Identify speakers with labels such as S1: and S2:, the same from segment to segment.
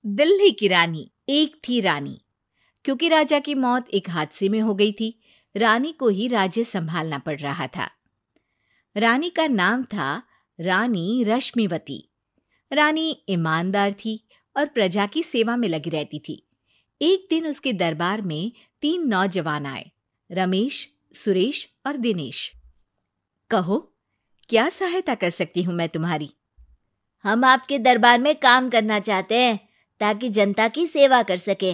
S1: दिल्ली की रानी। एक थी रानी। क्योंकि राजा की मौत एक हादसे में हो गई थी, रानी को ही राज्य संभालना पड़ रहा था। रानी का नाम था रानी रश्मिवती। रानी ईमानदार थी और प्रजा की सेवा में लगी रहती थी। एक दिन उसके दरबार में 3 नौजवान आए, रमेश, सुरेश और दिनेश। कहो, क्या सहायता कर सकती हूं मैं तुम्हारी?
S2: हम आपके दरबार में काम करना चाहते हैं ताकि जनता की सेवा कर सके।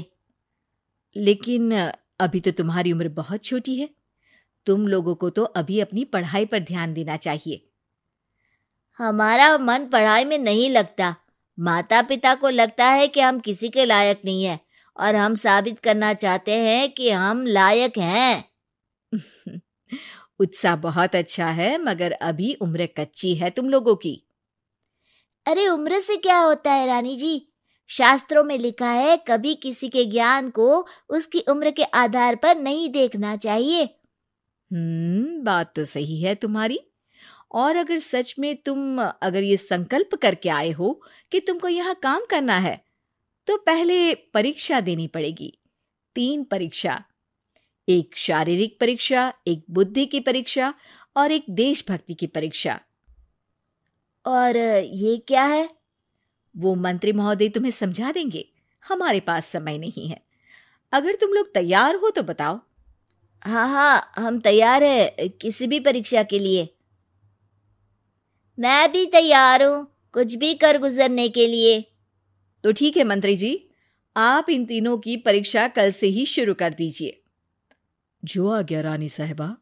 S1: लेकिन अभी तो तुम्हारी उम्र बहुत छोटी है। तुम लोगों को तो अभी अपनी पढ़ाई पर ध्यान देना चाहिए।
S2: हमारा मन पढ़ाई में नहीं लगता। माता पिता को लगता है कि हम किसी के लायक नहीं है और हम साबित करना चाहते हैं कि हम लायक हैं।
S1: उत्साह बहुत अच्छा है, मगर अभी उम्र कच्ची है तुम लोगों की।
S2: अरे उम्र से क्या होता है रानी जी? शास्त्रों में लिखा है कभी किसी के ज्ञान को उसकी उम्र के आधार पर नहीं देखना चाहिए।
S1: बात तो सही है तुम्हारी। और अगर सच में तुम ये संकल्प करके आए हो कि तुमको यहाँ काम करना है, तो पहले परीक्षा देनी पड़ेगी। 3 परीक्षा, एक शारीरिक परीक्षा, एक बुद्धि की परीक्षा और एक देशभक्ति की परीक्षा।
S2: और ये क्या है?
S1: वो मंत्री महोदय तुम्हें समझा देंगे। हमारे पास समय नहीं है। अगर तुम लोग तैयार हो तो बताओ।
S2: हाँ, हम तैयार है किसी भी परीक्षा के लिए। मैं भी तैयार हूँ कुछ भी कर गुजरने के लिए।
S1: तो ठीक है मंत्री जी, आप इन तीनों की परीक्षा कल से ही शुरू कर दीजिए। जो आज्ञा रानी साहिबा।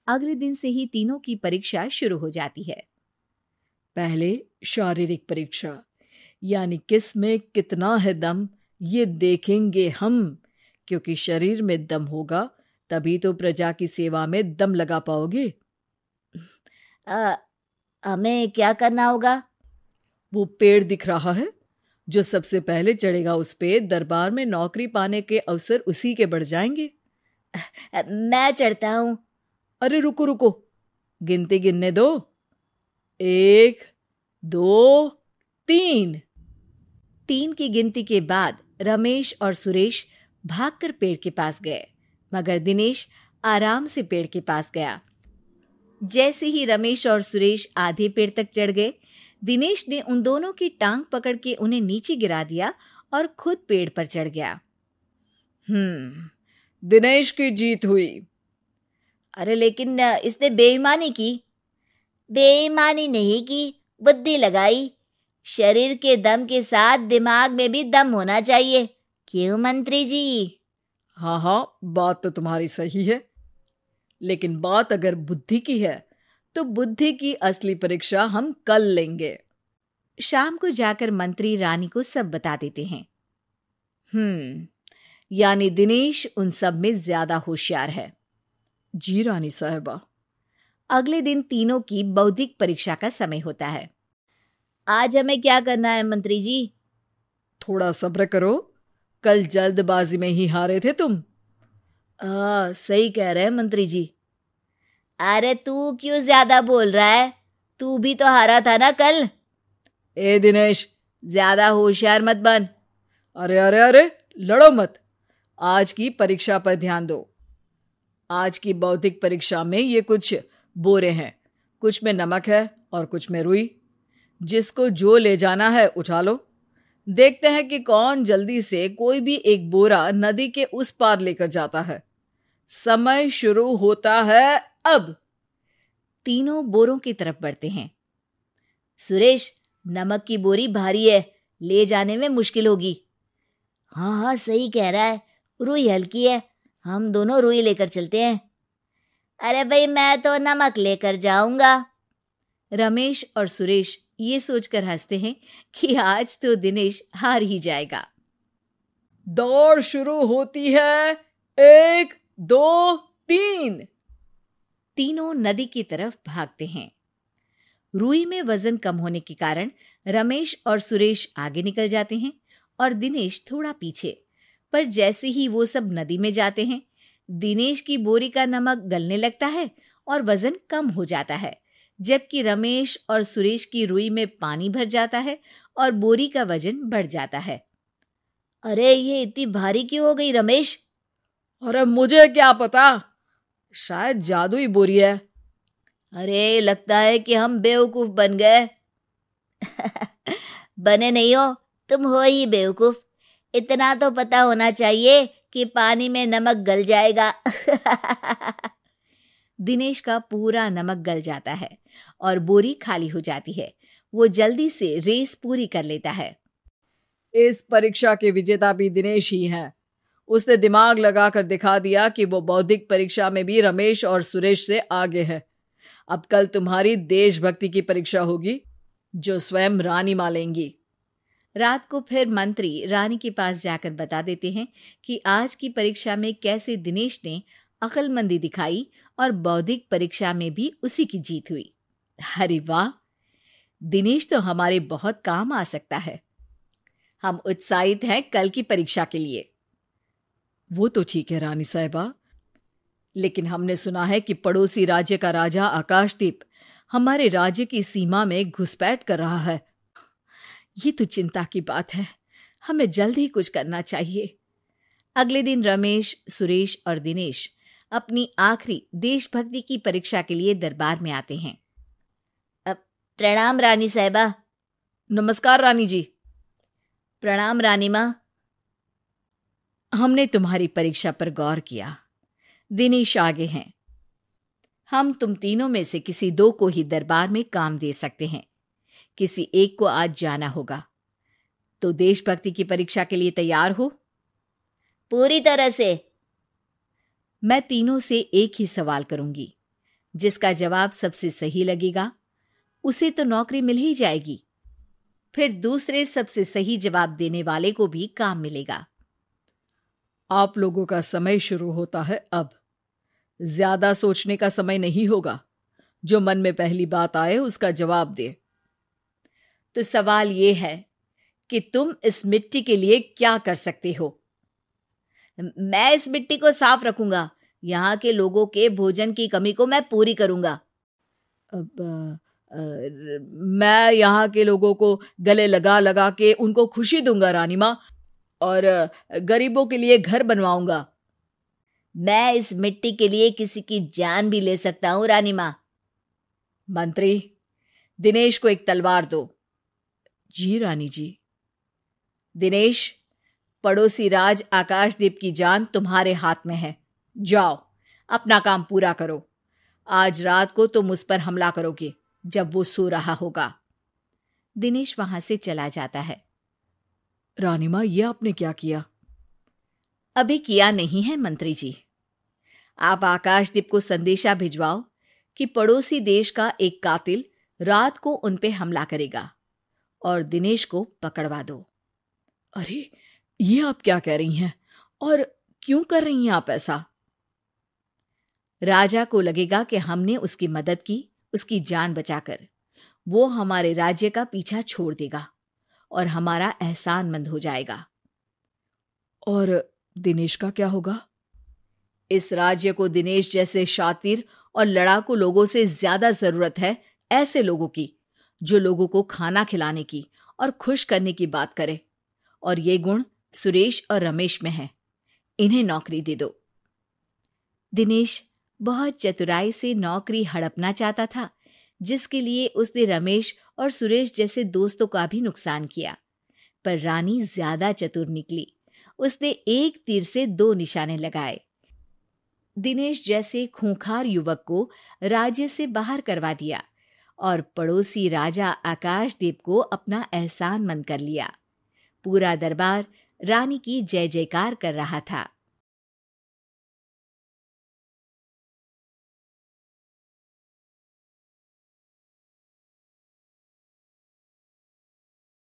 S1: अगले दिन से ही तीनों की परीक्षा शुरू हो जाती है। पहले शारीरिक परीक्षा, यानी किस में कितना है दम, ये देखेंगे हम। क्योंकि शरीर में दम होगा तभी तो प्रजा की सेवा में दम लगा पाओगे।
S2: हमें क्या करना होगा?
S1: वो पेड़ दिख रहा है, जो सबसे पहले चढ़ेगा उस पे दरबार में नौकरी पाने के अवसर उसी के बढ़ जाएंगे।
S2: मैं चढ़ता हूँ।
S1: अरे रुको रुको, गिनती गिनने दो। 1, 2, 3। 3 की गिनती के बाद रमेश और सुरेश भागकर पेड़ के पास गए, मगर दिनेश आराम से पेड़ के पास गया। जैसे ही रमेश और सुरेश आधे पेड़ तक चढ़ गए, दिनेश ने उन दोनों की टांग पकड़ के उन्हें नीचे गिरा दिया और खुद पेड़ पर चढ़ गया। दिनेश की जीत हुई।
S2: अरे लेकिन इसने बेईमानी की। बेईमानी नहीं की, बुद्धि लगाई। शरीर के दम के साथ दिमाग में भी दम होना चाहिए। क्यों मंत्री जी?
S1: हाँ, बात तो तुम्हारी सही है। लेकिन बात अगर बुद्धि की है तो बुद्धि की असली परीक्षा हम कल लेंगे। शाम को जाकर मंत्री रानी को सब बता देते हैं। यानी दिनेश उन सब में ज्यादा होशियार है। जी रानी साहिबा। अगले दिन तीनों की बौद्धिक परीक्षा का समय होता है।
S2: आज हमें क्या करना है मंत्री जी?
S1: थोड़ा सब्र करो, कल जल्दबाजी में ही हारे थे तुम।
S2: सही कह रहे हैं मंत्री जी। अरे तू क्यों ज्यादा बोल रहा है? तू भी तो हारा था ना कल।
S1: ए दिनेश,
S2: ज्यादा होशियार मत बन।
S1: अरे लड़ो मत। आज की परीक्षा पर ध्यान दो। आज की बौद्धिक परीक्षा में ये कुछ बोरे हैं, कुछ में नमक है और कुछ में रुई। जिसको जो ले जाना है उठा लो। देखते हैं कि कौन जल्दी से कोई भी एक बोरा नदी के उस पार लेकर जाता है। समय शुरू होता है अब। तीनों बोरों की तरफ बढ़ते हैं।
S2: सुरेश, नमक की बोरी भारी है, ले जाने में मुश्किल होगी। हाँ, सही कह रहा है। रुई हल्की है, हम दोनों रुई लेकर चलते हैं। अरे भाई, मैं तो नमक लेकर जाऊंगा।
S1: रमेश और सुरेश ये सोचकर हंसते हैं कि आज तो दिनेश हार ही जाएगा। दौड़ शुरू होती है। 1, 2, 3। तीनों नदी की तरफ भागते हैं। रुई में वजन कम होने के कारण रमेश और सुरेश आगे निकल जाते हैं और दिनेश थोड़ा पीछे। पर जैसे ही वो सब नदी में जाते हैं, दिनेश की बोरी का नमक गलने लगता है और वजन कम हो जाता है, जबकि रमेश और सुरेश की रुई में पानी भर जाता है और बोरी का वजन बढ़ जाता है।
S2: अरे ये इतनी भारी क्यों हो गई रमेश?
S3: अरे मुझे क्या पता, शायद जादुई बोरी है।
S2: अरे लगता है कि हम बेवकूफ बन गए। बने नहीं हो, तुम हो ही बेवकूफ। इतना तो पता होना चाहिए कि पानी में नमक गल जाएगा।
S1: दिनेश का पूरा नमक गल जाता है और बोरी खाली हो जाती है। वो जल्दी से रेस पूरी कर लेता है।
S3: इस परीक्षा के विजेता भी दिनेश ही हैं। उसने दिमाग लगाकर दिखा दिया कि वो बौद्धिक परीक्षा में भी रमेश और सुरेश से आगे है। अब कल तुम्हारी देशभक्ति की परीक्षा होगी, जो स्वयं रानी मां लेंगी।
S1: रात को फिर मंत्री रानी के पास जाकर बता देते हैं कि आज की परीक्षा में कैसे दिनेश ने अक्लमंदी दिखाई और बौद्धिक परीक्षा में भी उसी की जीत हुई। अरे वाह, दिनेश तो हमारे बहुत काम आ सकता है। हम उत्साहित हैं कल की परीक्षा के लिए।
S3: वो तो ठीक है रानी साहिबा, लेकिन हमने सुना है कि पड़ोसी राज्य का राजा आकाशदीप हमारे राज्य की सीमा में घुसपैठ कर रहा है।
S1: ये तो चिंता की बात है। हमें जल्द ही कुछ करना चाहिए। अगले दिन रमेश, सुरेश और दिनेश अपनी आखिरी देशभक्ति की परीक्षा के लिए दरबार में आते हैं।
S2: प्रणाम रानी साहिबा।
S3: नमस्कार रानी जी।
S2: प्रणाम रानी माँ।
S1: हमने तुम्हारी परीक्षा पर गौर किया। दिनेश आगे हैं। हम तुम तीनों में से किसी दो को ही दरबार में काम दे सकते हैं। किसी एक को आज जाना होगा। तो देशभक्ति की परीक्षा के लिए तैयार हो?
S2: पूरी तरह से।
S1: मैं तीनों से एक ही सवाल करूंगी। जिसका जवाब सबसे सही लगेगा उसे तो नौकरी मिल ही जाएगी। फिर दूसरे सबसे सही जवाब देने वाले को भी काम मिलेगा।
S3: आप लोगों का समय शुरू होता है अब। ज्यादा सोचने का समय नहीं होगा। जो मन में पहली बात आए उसका जवाब दे।
S1: तो सवाल यह है कि तुम इस मिट्टी के लिए क्या कर सकते हो?
S2: मैं इस मिट्टी को साफ रखूंगा। यहाँ के लोगों के भोजन की कमी को मैं पूरी करूंगा।
S3: मैं यहाँ के लोगों को गले लगा लगा के उनको खुशी दूंगा रानी माँ, और गरीबों के लिए घर बनवाऊंगा।
S2: मैं इस मिट्टी के लिए किसी की जान भी ले सकता हूँ रानी माँ।
S1: मंत्री, दिनेश को एक तलवार दो।
S3: जी रानी जी।
S1: दिनेश, पड़ोसी राज आकाशदीप की जान तुम्हारे हाथ में है। जाओ, अपना काम पूरा करो। आज रात को तुम उस पर हमला करोगे जब वो सो रहा होगा। दिनेश वहां से चला जाता है।
S3: रानी माँ, ये आपने क्या किया?
S1: अभी किया नहीं है मंत्री जी। आप आकाशदीप को संदेशा भिजवाओ कि पड़ोसी देश का एक कातिल रात को उन पे हमला करेगा और दिनेश को पकड़वा दो।
S3: अरे, ये आप क्या कह रही हैं? और क्यों कर रही हैं आप ऐसा?
S1: राजा को लगेगा कि हमने उसकी मदद की, उसकी जान बचाकर। वो हमारे राज्य का पीछा छोड़ देगा और हमारा एहसानमंद हो जाएगा।
S3: और दिनेश का क्या होगा?
S1: इस राज्य को दिनेश जैसे शातिर और लड़ाकू लोगों से ज्यादा जरूरत है, ऐसे लोगों की जो लोगों को खाना खिलाने की और खुश करने की बात करे। और ये गुण सुरेश और रमेश में है। इन्हें नौकरी दे दो। दिनेश बहुत चतुराई से नौकरी हड़पना चाहता था, जिसके लिए उसने रमेश और सुरेश जैसे दोस्तों का भी नुकसान किया। पर रानी ज्यादा चतुर निकली। उसने एक तीर से दो निशाने लगाए। दिनेश जैसे खूंखार युवक को राज्य से बाहर करवा दिया और पड़ोसी राजा आकाशदीप को अपना एहसानमंद कर लिया। पूरा दरबार रानी की जय जयकार कर रहा था।